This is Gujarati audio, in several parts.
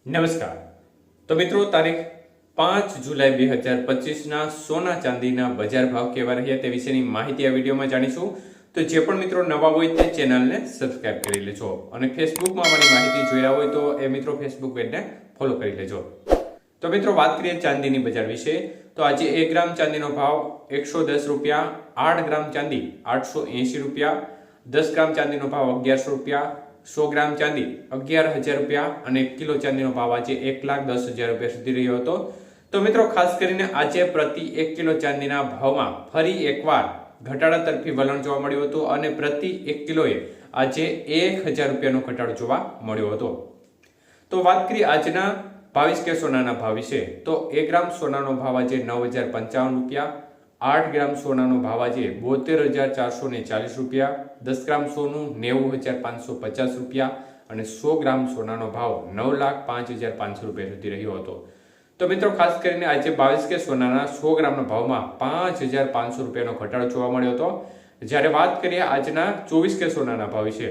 નમસ્કાર. તો મિત્રો, તારીખ 5 જુલાઈ 2025ના સોના ચાંદીના બજાર ભાવ કેવા રહ્યા તે વિશેની માહિતી આ વિડીયોમાં જાણીશું. તો જે પણ મિત્રો નવા હોય તે ચેનલને સબસ્ક્રાઇબ કરી લેજો અને ફેસબુકમાં અમારી માહિતી જોઈ રહ્યા હોય તો એ મિત્રો ફેસબુક પેજને ફોલો કરી લેજો. તો મિત્રો, વાત કરીએ ચાંદીની બજાર વિશે તો આજે 1 ગ્રામ ચાંદીનો ભાવ 110 રૂપિયા, 8 ગ્રામ ચાંદી 880 રૂપિયા, 10 ગ્રામ ચાંદીનો ભાવ 1100 રૂપિયા, 100 ગ્રામ ચાંદી 11,000 રૂપિયા અને 1 કિલો ચાંદીનો ભાવ આજે 1,10,000 રૂપિયા સુધી રહ્યો હતો. તો મિત્રો, ખાસ કરીને આજે પ્રતિ 1 કિલો ચાંદીના ભાવમાં ફરી એકવાર ઘટાડા તરફી વલણ જોવા મળ્યું હતું અને પ્રતિ 1 કિલોએ આજે 1,000 રૂપિયાનો ઘટાડો જોવા મળ્યો હતો. તો વાત કરીએ આજના 22 કે સોનાના ભાવ વિશે તો 1 ગ્રામ સોનાનો ભાવ આજે 9,055 રૂપિયા, 8 ગ્રામ સોનાનો ભાવ આજે 72,440 રૂપિયા, 10 ગ્રામ સોનું 90,550 રૂપિયા અને 100 ગ્રામ સોનાનો ભાવ 9,05,500 રૂપિયા સુધી રહ્યો હતો. તો મિત્રો, ખાસ કરીને આજે 22 કે સોનાના 100 ગ્રામના ભાવમાં 5,500 રૂપિયાનો ઘટાડો જોવા મળ્યો હતો. જ્યારે વાત કરીએ આજના 24 કે સોનાના ભાવ વિશે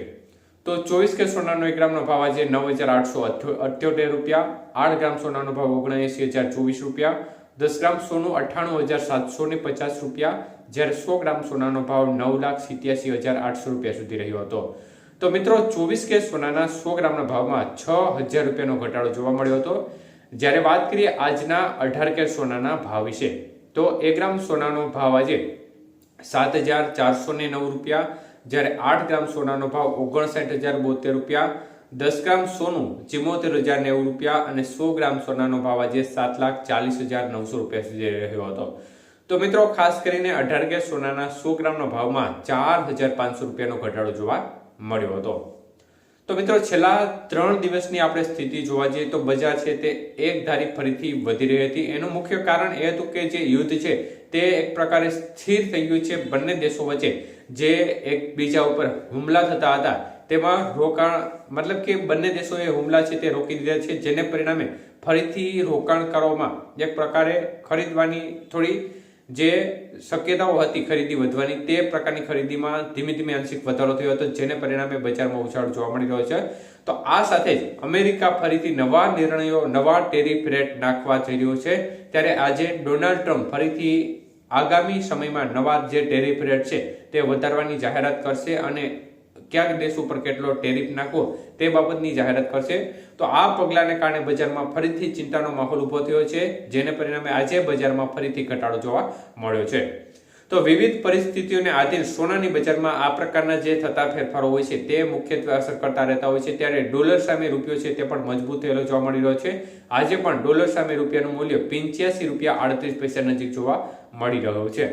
તો 24 કે સોનાનો 1 ગ્રામનો ભાવ આજે 9,878 રૂપિયા, 8 ગ્રામ સોનાનો ભાવ 79,024 રૂપિયા, 10 ગ્રામ સોનું 98,750 રૂપિયા, જ્યારે 100 ગ્રામ સોનાનો ભાવ 9,87,800 રૂપિયા સુધી રહ્યો હતો. તો મિત્રો, 24 કે સોનાના 100 ગ્રામના ભાવમાં 6,000 રૂપિયાનો ઘટાડો જોવા મળ્યો હતો. જ્યારે વાત કરીએ આજના 18 કે સોનાના ભાવ વિશે તો 1 ગ્રામ સોનાનો ભાવ આજે 7,409 રૂપિયા, જ્યારે 8 ગ્રામ સોનાનો ભાવ 59,072 રૂપિયા, 10 ગ્રામ સોનું 74,090 રૂપિયા અને 100 ગ્રામ સોનાનો ભાવ આજે 7,40,900 રૂપિયા સુધી રહ્યો હતો. તો મિત્રો, ખાસ કરીને 18 કે સોનાના 100 ગ્રામના ભાવમાં 4,500 રૂપિયાનો ઘટાડો જોવા મળ્યો હતો. તો મિત્રો, છેલ્લા 3 દિવસની આપણે સ્થિતિ જોવા જઈએ તો બજાર છે તે એક ધારી ફરીથી વધી રહી હતી. એનું મુખ્ય કારણ એ હતું કે જે યુદ્ધ છે તે એક પ્રકારે સ્થિર થઈ ગયું છે. બંને દેશો વચ્ચે જે એકબીજા ઉપર હુમલા થતા હતા તેમાં રોકાણ મતલબ કે બંને દેશોએ હુમલા છે તે રોકી દીધા છે, જેને પરિણામે ફરીથી રોકાણકારોમાં એક પ્રકારે ખરીદવાની થોડી જે શક્યતાઓ હતી ખરીદી વધવાની તે પ્રકારની ખરીદીમાં ધીમે ધીમે આંશિક વધારો થયો હતો, જેને પરિણામે બજારમાં ઉછાળ જોવા મળી રહ્યો છે. તો આ સાથે જ અમેરિકા ફરીથી નવા નિર્ણયો, નવા ટેરિફ રેટ નાખવા જઈ રહ્યો છે. ત્યારે આજે ડોનાલ્ડ ટ્રમ્પ ફરીથી આગામી સમયમાં નવા જે ટેરિફ રેટ છે તે વધારવાની જાહેરાત કરશે અને કયા દેશ ઉપર કેટલો ટેરિફ નાખવો તે બાબતની જાહેરાત કરશે. તો આ પગલાને કારણે બજારમાં ફરીથી ચિંતાનો માહોલ ઉભો થયો છે, જેને પરિણામે આજે બજારમાં ફરીથી ઘટાડો જોવા મળ્યો છે. તો વિવિધ પરિસ્થિતિઓને આધીન સોનાની બજારમાં આ પ્રકારના જે થતા ફેરફારો હોય છે તે મુખ્યત્વે અસર કરતા રહેતા હોય છે. ત્યારે ડોલર સામે રૂપિયો છે તે પણ મજબૂત થયેલો જોવા મળી રહ્યો છે. આજે પણ ડોલર સામે રૂપિયાનું મૂલ્ય 85 રૂપિયા 38 પૈસા નજીક જોવા મળી રહ્યો છે.